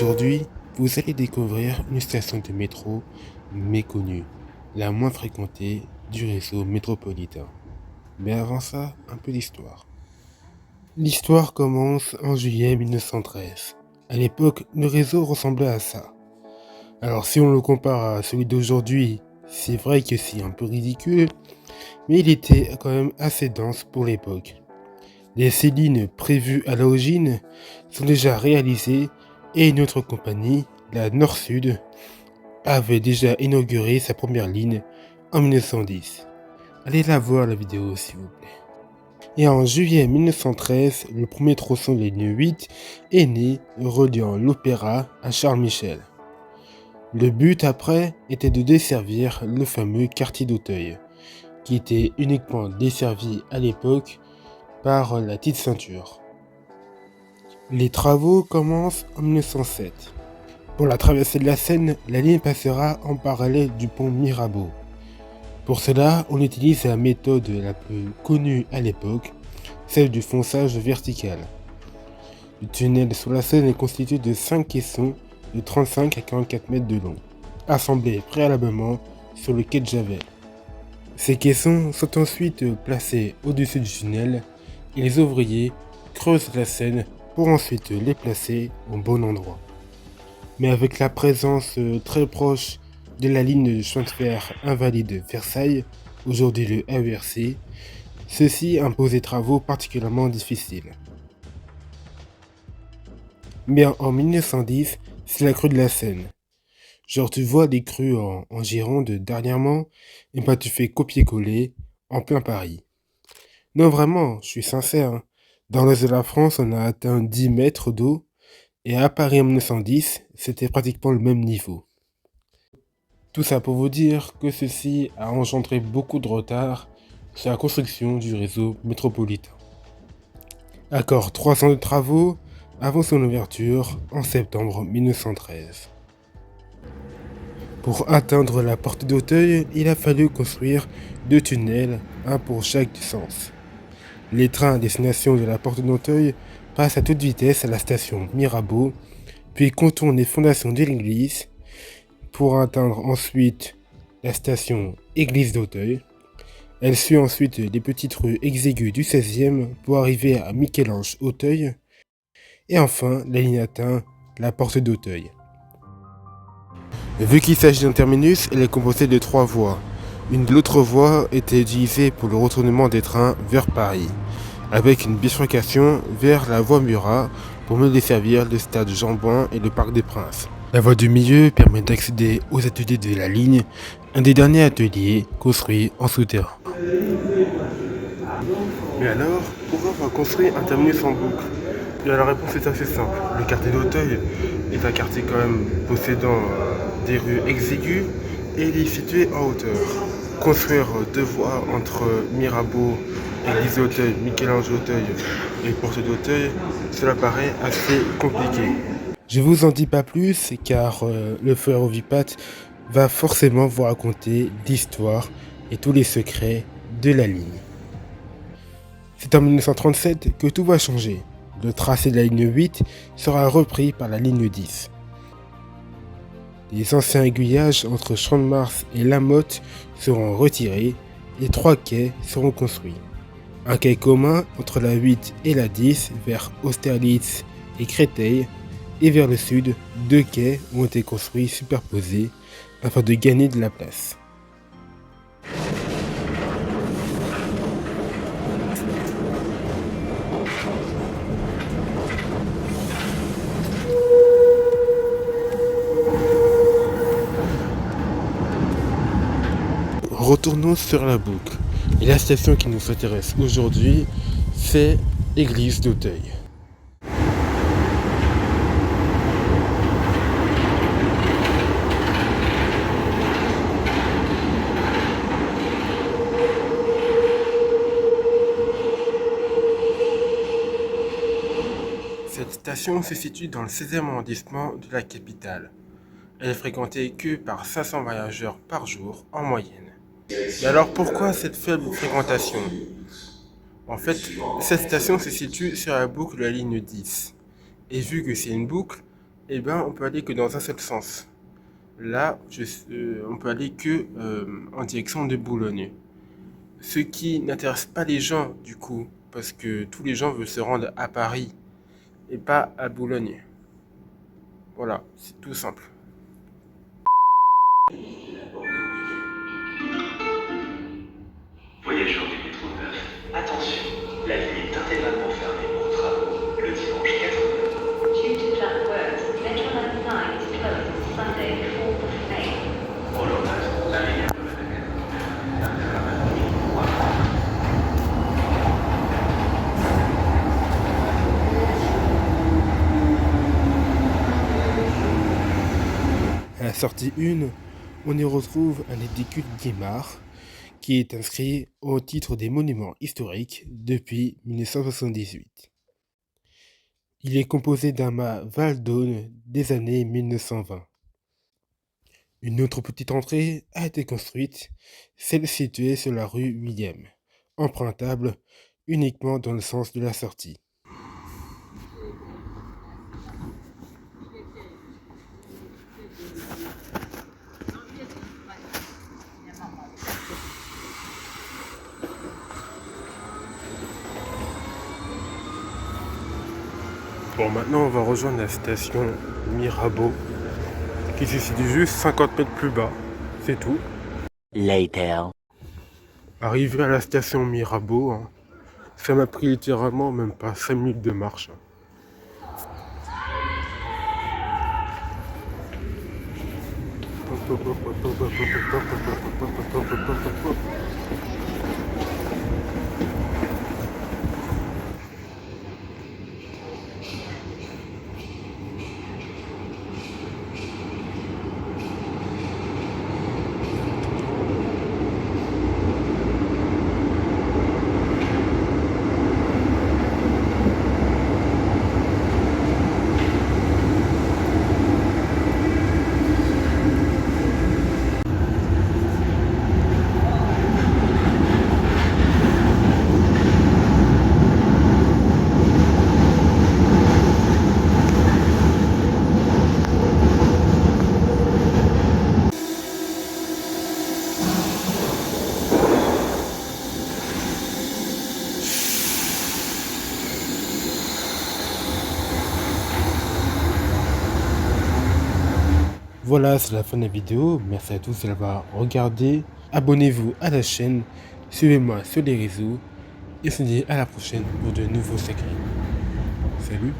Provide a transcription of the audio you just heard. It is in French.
Aujourd'hui, vous allez découvrir une station de métro méconnue, la moins fréquentée du réseau métropolitain. Mais avant ça, un peu d'histoire. L'histoire commence en juillet 1913. À l'époque, le réseau ressemblait à ça. Alors si on le compare à celui d'aujourd'hui, c'est vrai que c'est un peu ridicule, mais il était quand même assez dense pour l'époque. Les 6 lignes prévues à l'origine sont déjà réalisées et une autre compagnie, la Nord-Sud, avait déjà inauguré sa première ligne en 1910. Allez la voir la vidéo s'il vous plaît. Et en juillet 1913, le premier tronçon de la ligne 8 est né, reliant l'Opéra à Charles Michel. Le but après était de desservir le fameux quartier d'Auteuil, qui était uniquement desservi à l'époque par la petite ceinture. Les travaux commencent en 1907. Pour la traversée de la Seine, la ligne passera en parallèle du pont Mirabeau. Pour cela, on utilise la méthode la plus connue à l'époque, celle du fonçage vertical. Le tunnel sous la Seine est constitué de 5 caissons de 35 à 44 mètres de long, assemblés préalablement sur le quai de Javel. Ces caissons sont ensuite placés au-dessus du tunnel et les ouvriers creusent la Seine pour ensuite les placer au bon endroit. Mais avec la présence très proche de la ligne de chemin de fer invalide Versailles, aujourd'hui le RERC, ceci impose des travaux particulièrement difficiles. Mais en 1910, c'est la crue de la Seine. Genre tu vois des crues en Gironde dernièrement, et bah tu fais copier-coller en plein Paris. Non vraiment, je suis sincère, hein. Dans l'est de la France, on a atteint 10 mètres d'eau, et à Paris en 1910, c'était pratiquement le même niveau. Tout ça pour vous dire que ceci a engendré beaucoup de retard sur la construction du réseau métropolitain. Encore 3 ans de travaux avant son ouverture en septembre 1913. Pour atteindre la porte d'Auteuil, il a fallu construire 2 tunnels, un pour chaque sens. Les trains à destination de la porte d'Auteuil passent à toute vitesse à la station Mirabeau, puis contournent les fondations de l'église pour atteindre ensuite la station Église d'Auteuil. Elle suit ensuite les petites rues exiguës du 16e pour arriver à Michel-Ange-Auteuil. Et enfin, la ligne atteint la porte d'Auteuil. Vu qu'il s'agit d'un terminus, elle est composée de 3 voies. Une de l'autre voie était utilisée pour le retournement des trains vers Paris, avec une bifurcation vers la voie Murat pour mieux desservir le stade Jean-Bouin et le Parc des Princes. La voie du milieu permet d'accéder aux ateliers de la ligne, un des derniers ateliers construits en souterrain. Mais alors, pourquoi on va construire un terminus en boucle? Bien, la réponse est assez simple. Le quartier d'Auteuil est un quartier quand même possédant des rues exiguës et il est situé en hauteur. Construire 2 voies entre Mirabeau, Église d'Auteuil, Michel-Ange-Auteuil et Porte d'Auteuil, cela paraît assez compliqué. Je vous en dis pas plus car le frère Ovipat va forcément vous raconter l'histoire et tous les secrets de la ligne. C'est en 1937 que tout va changer. Le tracé de la ligne 8 sera repris par la ligne 10. Les anciens aiguillages entre Champ-de-Mars et La Motte seront retirés et 3 quais seront construits. Un quai commun entre la 8 et la 10 vers Austerlitz et Créteil, et vers le sud, 2 quais ont été construits superposés afin de gagner de la place. Retournons sur la boucle. Et la station qui nous intéresse aujourd'hui, c'est Église d'Auteuil. Cette station se situe dans le 16e arrondissement de la capitale. Elle est fréquentée que par 500 voyageurs par jour en moyenne. Mais alors pourquoi cette faible fréquentation? En fait, cette station se situe sur la boucle de la ligne 10. Et vu que c'est une boucle, eh ben, on peut aller que dans un seul sens. Là, on peut aller que en direction de Boulogne. Ce qui n'intéresse pas les gens, du coup, parce que tous les gens veulent se rendre à Paris et pas à Boulogne. Voilà, c'est tout simple. Voyageurs du métro 9, attention, la ligne est intégralement fermée pour travaux le dimanche 4 mai. Due to track works, Metro Line 9 is closed Sunday, 4th of May. Pour le reste, la ligne est intégralement À la sortie 1, on y retrouve un édicule Guimard qui est inscrit au titre des monuments historiques depuis 1978. Il est composé d'un mât Val d'Aune des années 1920. Une autre petite entrée a été construite, celle située sur la rue William, empruntable uniquement dans le sens de la sortie. Bon, maintenant on va rejoindre la station Mirabeau qui se situe juste 50 mètres plus bas, c'est tout. Later. Arrivé à la station Mirabeau, hein, ça m'a pris littéralement même pas 5 minutes de marche. Voilà, c'est la fin de la vidéo. Merci à tous d'avoir regardé. Abonnez-vous à la chaîne. Suivez-moi sur les réseaux. Et on se dit à la prochaine pour de nouveaux secrets. Salut!